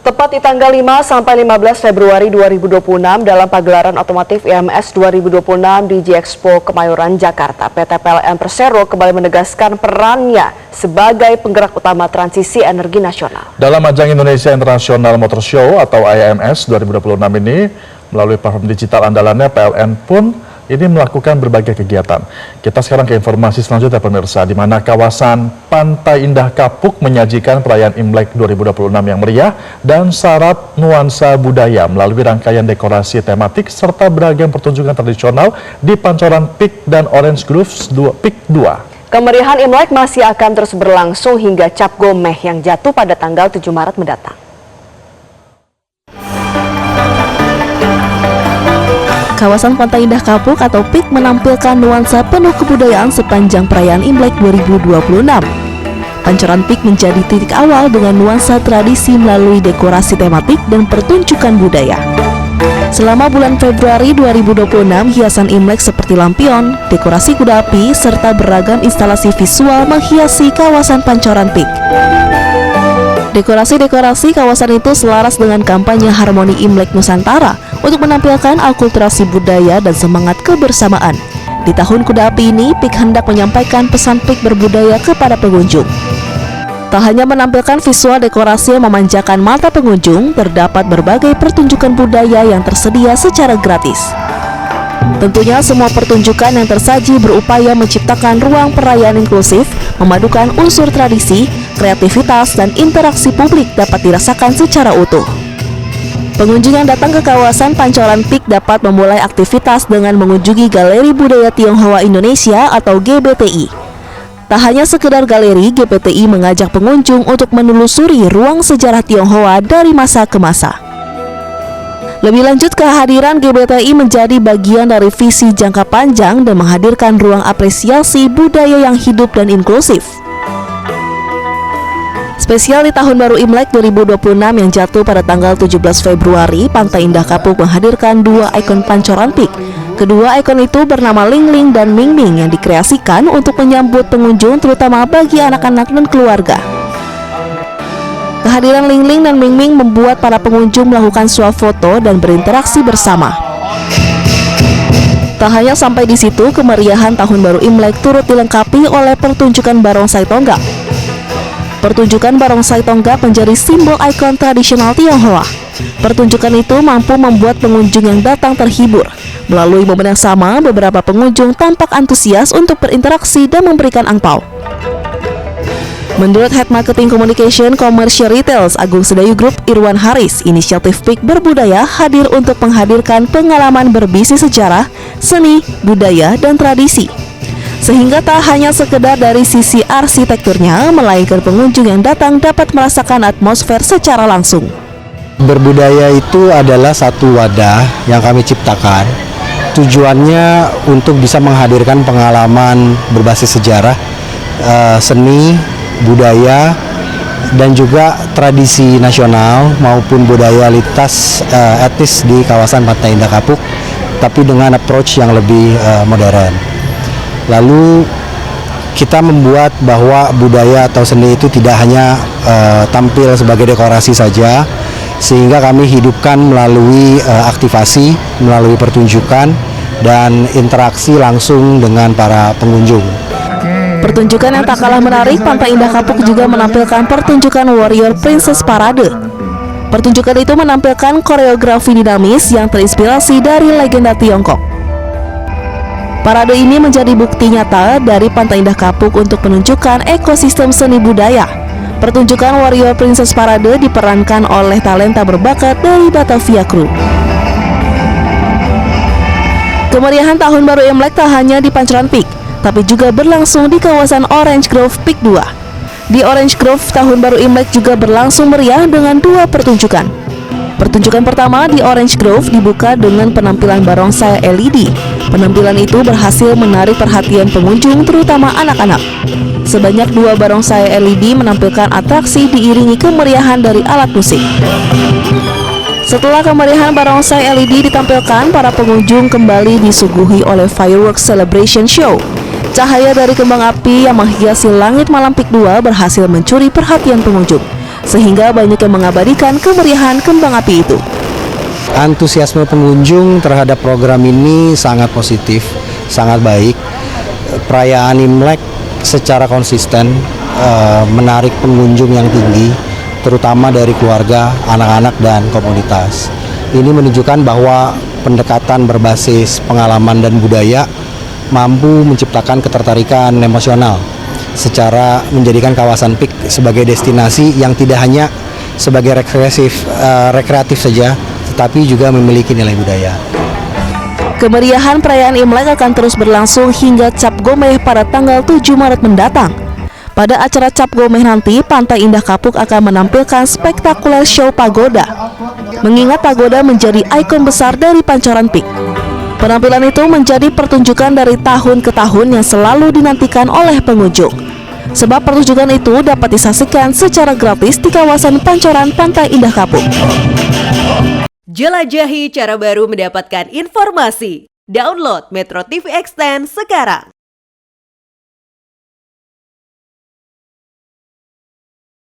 Tepat di tanggal 5 sampai 15 Februari 2026 dalam pagelaran otomotif IMS 2026 di G-Expo Kemayoran, Jakarta, PT PLN Persero kembali menegaskan perannya sebagai penggerak utama transisi energi nasional. Dalam ajang Indonesia International Motor Show atau IMS 2026 ini, melalui platform digital andalannya, PLN pun ini melakukan berbagai kegiatan. Kita sekarang ke informasi selanjutnya pemirsa, di mana kawasan Pantai Indah Kapuk menyajikan perayaan Imlek 2026 yang meriah dan syarat nuansa budaya melalui rangkaian dekorasi tematik serta beragam pertunjukan tradisional di Pancoran Peak dan Orange Groves Peak 2. Kemeriahan Imlek masih akan terus berlangsung hingga Cap Gomeh yang jatuh pada tanggal 7 Maret mendatang. Kawasan Pantai Indah Kapuk atau Peak menampilkan nuansa penuh kebudayaan sepanjang perayaan Imlek 2026. Pancoran Peak menjadi titik awal dengan nuansa tradisi melalui dekorasi tematik dan pertunjukan budaya. Selama bulan Februari 2026, hiasan Imlek seperti lampion, dekorasi kuda api, serta beragam instalasi visual menghiasi kawasan Pancoran Peak. Dekorasi-dekorasi kawasan itu selaras dengan kampanye Harmoni Imlek Nusantara untuk menampilkan akulturasi budaya dan semangat kebersamaan. Di tahun kuda api ini, Peak hendak menyampaikan pesan Peak berbudaya kepada pengunjung. Tak hanya menampilkan visual dekorasi yang memanjakan mata pengunjung, terdapat berbagai pertunjukan budaya yang tersedia secara gratis. Tentunya semua pertunjukan yang tersaji berupaya menciptakan ruang perayaan inklusif, memadukan unsur tradisi, kreativitas, dan interaksi publik dapat dirasakan secara utuh. Pengunjung yang datang ke kawasan Pancoran Peak dapat memulai aktivitas dengan mengunjungi Galeri Budaya Tionghoa Indonesia atau GBTI. Tak hanya sekedar galeri, GBTI mengajak pengunjung untuk menelusuri ruang sejarah Tionghoa dari masa ke masa. Lebih lanjut, kehadiran GBTI menjadi bagian dari visi jangka panjang dan menghadirkan ruang apresiasi budaya yang hidup dan inklusif. Spesial di Tahun Baru Imlek 2026 yang jatuh pada tanggal 17 Februari, Pantai Indah Kapuk menghadirkan dua ikon Pancoran Peak. Kedua ikon itu bernama Ling Ling dan Ming Ming yang dikreasikan untuk menyambut pengunjung terutama bagi anak-anak dan keluarga. Kehadiran Ling Ling dan Ming Ming membuat para pengunjung melakukan swafoto dan berinteraksi bersama. Tak hanya sampai di situ, kemeriahan Tahun Baru Imlek turut dilengkapi oleh pertunjukan barongsai tonggak. Pertunjukan barongsai tonggak menjadi simbol ikon tradisional Tionghoa. Pertunjukan itu mampu membuat pengunjung yang datang terhibur. Melalui momen yang sama, beberapa pengunjung tampak antusias untuk berinteraksi dan memberikan angpau. Menurut Head Marketing Communication Commercial Retails Agung Sedayu Group Irwan Haris, inisiatif Peak Berbudaya hadir untuk menghadirkan pengalaman berbisnis sejarah, seni, budaya, dan tradisi. Sehingga tak hanya sekedar dari sisi arsitekturnya, melainkan pengunjung yang datang dapat merasakan atmosfer secara langsung. Berbudaya itu adalah satu wadah yang kami ciptakan. Tujuannya untuk bisa menghadirkan pengalaman berbasis sejarah, seni, budaya, dan juga tradisi nasional maupun budaya lintas etnis di kawasan Pantai Indah Kapuk, tapi dengan approach yang lebih modern. Lalu kita membuat bahwa budaya atau seni itu tidak hanya tampil sebagai dekorasi saja, sehingga kami hidupkan melalui aktivasi, melalui pertunjukan, dan interaksi langsung dengan para pengunjung. Pertunjukan yang tak kalah menarik, Pantai Indah Kapuk juga menampilkan pertunjukan Warrior Princess Parade. Pertunjukan itu menampilkan koreografi dinamis yang terinspirasi dari legenda Tiongkok. Parade ini menjadi bukti nyata dari Pantai Indah Kapuk untuk menunjukkan ekosistem seni budaya. Pertunjukan Warrior Princess Parade diperankan oleh talenta berbakat dari Batavia Crew. Kemeriahan Tahun Baru Imlek tak hanya di Pancoran Peak, tapi juga berlangsung di kawasan Orange Grove Peak 2. Di Orange Grove, Tahun Baru Imlek juga berlangsung meriah dengan dua pertunjukan. Pertunjukan pertama di Orange Grove dibuka dengan penampilan barongsai LED. Penampilan itu berhasil menarik perhatian pengunjung, terutama anak-anak. Sebanyak dua barongsai LED menampilkan atraksi diiringi kemeriahan dari alat musik. Setelah kemeriahan barongsai LED ditampilkan, para pengunjung kembali disuguhi oleh fireworks celebration show. Cahaya dari kembang api yang menghiasi langit malam Peak 2 berhasil mencuri perhatian pengunjung. sehingga banyak yang mengabadikan kemeriahan kembang api itu. Antusiasme pengunjung terhadap program ini sangat positif, sangat baik. Perayaan Imlek secara konsisten menarik pengunjung yang tinggi, terutama dari keluarga, anak-anak, dan komunitas. Ini menunjukkan bahwa pendekatan berbasis pengalaman dan budaya mampu menciptakan ketertarikan emosional secara menjadikan kawasan PIK sebagai destinasi yang tidak hanya sebagai rekreatif saja, tetapi juga memiliki nilai budaya. Kemeriahan perayaan Imlek akan terus berlangsung hingga Cap Gomeh pada tanggal 7 Maret mendatang. Pada acara Cap Gomeh nanti, Pantai Indah Kapuk akan menampilkan spektakuler show pagoda. Mengingat pagoda menjadi ikon besar dari Pancoran Peak. Penampilan itu menjadi pertunjukan dari tahun ke tahun yang selalu dinantikan oleh pengunjung. Sebab pertunjukan itu dapat disaksikan secara gratis di kawasan Pancoran Pantai Indah Kapuk. Jelajahi cara baru mendapatkan informasi. Download Metro TV Extend sekarang.